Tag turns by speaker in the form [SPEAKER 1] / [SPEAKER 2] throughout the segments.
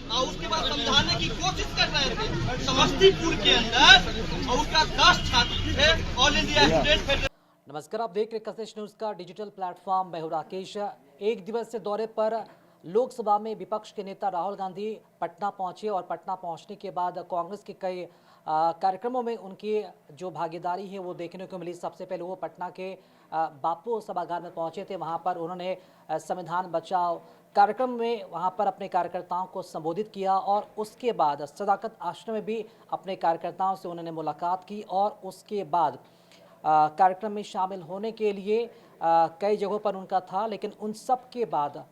[SPEAKER 1] और उसके बाद समझाने की कोशिश कर रहे थे। समस्तीपुर के अंदर और उसका 10 छात्र थे ऑल इंडिया स्टूडेंट फेडरेशन।
[SPEAKER 2] नमस्कार, आप देख रहे कशिश न्यूज का डिजिटल प्लेटफॉर्म। मैं हूं राकेश। एक दिवसीय दौरे पर लोकसभा में विपक्ष के नेता राहुल गांधी पटना पहुंचे और पटना पहुंचने के बाद कांग्रेस के कई कार्यक्रमों में उनकी जो भागीदारी है वो देखने को मिली। सबसे पहले वो पटना के बापू सभागार में पहुंचे थे। वहां पर उन्होंने संविधान बचाओ कार्यक्रम में वहां पर अपने कार्यकर्ताओं को संबोधित किया और उसके बाद सदाकत आश्रम में भी अपने कार्यकर्ताओं से उन्होंने मुलाकात की और उसके बाद कार्यक्रम में शामिल होने के लिए कई जगहों पर उनका था। लेकिन उन सब के बाद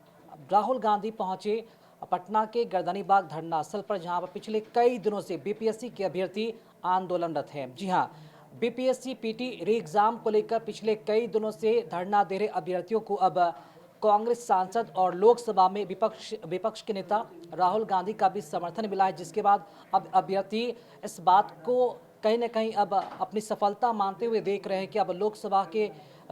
[SPEAKER 2] राहुल गांधी पहुंचे पटना के गर्दनीबाग धरना स्थल पर, जहां पर पिछले कई दिनों से बीपीएससी के अभ्यर्थी आंदोलनरत हैं। जी हां, बीपीएससी पीटी री एग्जाम को लेकर पिछले कई दिनों से धरना दे रहे अभ्यर्थियों को अब कांग्रेस सांसद और लोकसभा में विपक्ष के नेता राहुल गांधी का भी समर्थन मिला है, जिसके बाद अब अभ्यर्थी इस बात को कहीं ना कहीं अब अपनी सफलता मानते हुए देख रहे हैं कि अब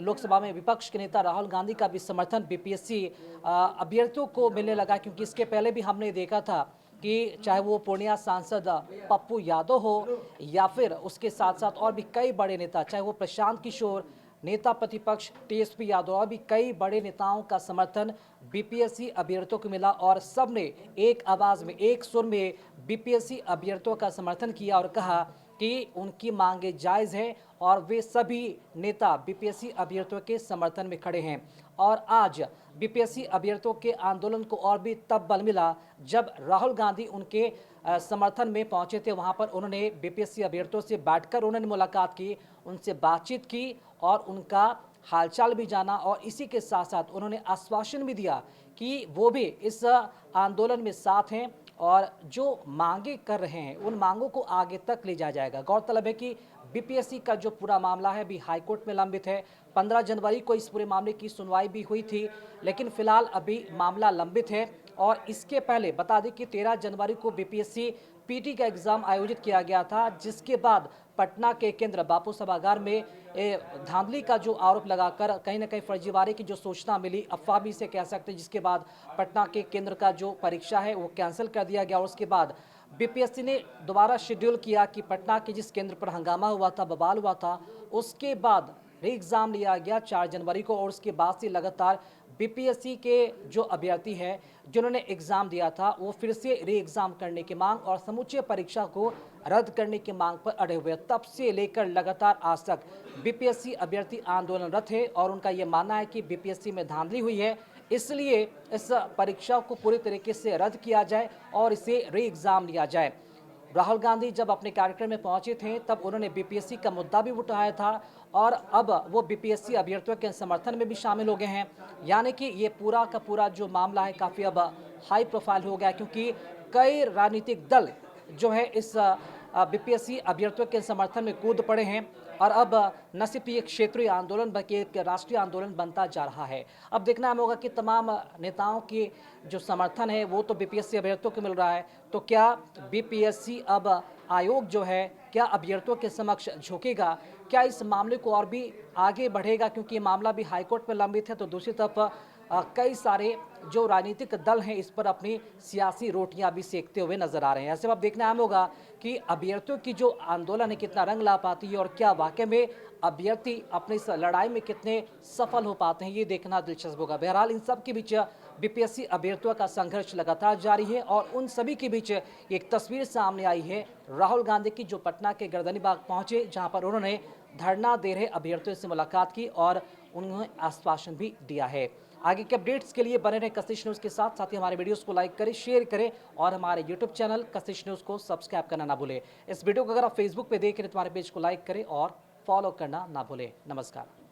[SPEAKER 2] लोकसभा में विपक्ष के नेता राहुल गांधी का भी समर्थन बीपीएससी अभ्यर्थियों को मिलने लगा। क्योंकि इसके पहले भी हमने देखा था कि चाहे वो पूर्णिया सांसद पप्पू यादव हो या फिर उसके साथ साथ और भी कई बड़े नेता, चाहे वो प्रशांत किशोर, नेता प्रतिपक्ष टीएसपी यादव और भी कई बड़े नेताओं का समर्थन बीपीएससी अभ्यर्थियों को मिला और सबने एक आवाज में, एक सुर में बीपीएससी अभ्यर्थियों का समर्थन किया और कहा कि उनकी मांगे जायज़ हैं और वे सभी नेता बीपीएससी अभ्यर्थियों के समर्थन में खड़े हैं। और आज बीपीएससी अभ्यर्थियों के आंदोलन को और भी तब बल मिला जब राहुल गांधी उनके समर्थन में पहुंचे थे। वहां पर उन्होंने बीपीएससी अभ्यर्थियों से बैठकर उन्होंने मुलाकात की, उनसे बातचीत की और उनका हालचाल भी जाना और इसी के साथ साथ उन्होंने आश्वासन भी दिया कि वो भी इस आंदोलन में साथ हैं और जो मांगे कर रहे हैं उन मांगों को आगे तक ले जाया जाएगा। गौरतलब है कि बीपीएससी का जो पूरा मामला है अभी हाईकोर्ट में लंबित है। 15 जनवरी को इस पूरे मामले की सुनवाई भी हुई थी, लेकिन फिलहाल अभी मामला लंबित है। और इसके पहले बता दें कि 13 जनवरी को बीपीएससी पीटी का एग्जाम आयोजित किया गया था, जिसके बाद पटना के केंद्र बापू सभागार में धांधली का जो आरोप लगाकर कहीं ना कहीं फर्जीवाड़े की जो सूचना मिली, अफवाह भी इसे कह सकते हैं, जिसके बाद पटना के केंद्र का जो परीक्षा है वो कैंसिल कर दिया गया। और उसके बाद बीपीएससी ने दोबारा शेड्यूल किया कि पटना के जिस केंद्र पर हंगामा हुआ था, बवाल हुआ था, उसके बाद री एग्ज़ाम लिया गया 4 जनवरी को। और उसके बाद से लगातार बीपीएससी के जो अभ्यर्थी हैं जिन्होंने एग्ज़ाम दिया था वो फिर से री एग्ज़ाम करने की मांग और समूचे परीक्षा को रद्द करने की मांग पर अड़े हुए। तब से लेकर लगातार आज तक बीपीएससी अभ्यर्थी आंदोलनरत है और उनका ये मानना है कि बीपीएससी में धांधली हुई है, इसलिए इस परीक्षा को पूरी तरीके से रद्द किया जाए और इसे री एग्ज़ाम लिया जाए। राहुल गांधी जब अपने कार्यक्रम में पहुंचे थे तब उन्होंने बीपीएससी का मुद्दा भी उठाया था और अब वो बीपीएससी अभ्यर्थियों के समर्थन में भी शामिल हो गए हैं। यानी कि ये पूरा का पूरा जो मामला है काफ़ी अब हाई प्रोफाइल हो गया, क्योंकि कई राजनीतिक दल जो है इस बीपीएससी अभ्यर्थियों के समर्थन में कूद पड़े हैं और अब न सिर्फ ये क्षेत्रीय आंदोलन बल्कि एक राष्ट्रीय आंदोलन बनता जा रहा है। अब देखना होगा कि तमाम नेताओं की जो समर्थन है वो तो बीपीएससी अभ्यर्थियों को मिल रहा है, तो क्या बीपीएससी अब आयोग जो है क्या अभ्यर्थियों के समक्ष झुकेगा, क्या इस मामले को और भी आगे बढ़ेगा, क्योंकि ये मामला भी हाईकोर्ट में लंबित है। तो दूसरी तरफ कई सारे जो राजनीतिक दल हैं इस पर अपनी सियासी रोटियां भी सेकते हुए नजर आ रहे हैं। ऐसे में अब देखना अहम होगा कि अभ्यर्थियों की जो आंदोलन है कितना रंग ला पाती है और क्या वाकई में अभ्यर्थी अपनी इस लड़ाई में कितने सफल हो पाते हैं, ये देखना दिलचस्प होगा। बहरहाल इन सब के बीच बीपीएससी अभ्यर्थियों का संघर्ष लगातार जारी है और उन सभी के बीच एक तस्वीर सामने आई है राहुल गांधी की, जो पटना के गर्दनीबाग पहुंचे, जहां पर उन्होंने धरना दे रहे अभ्यर्थियों से मुलाकात की और उन्होंने आश्वासन भी दिया है। आगे के अपडेट्स के लिए बने रहे कशिश न्यूज़ के साथ, साथ ही हमारे वीडियोस को लाइक करें, शेयर करें और हमारे यूट्यूब चैनल कशिश न्यूज़ को सब्सक्राइब करना ना भूलें। इस वीडियो को अगर आप फेसबुक पे देख रहे हैं तो हमारे पेज को लाइक करें और फॉलो करना ना भूलें। नमस्कार।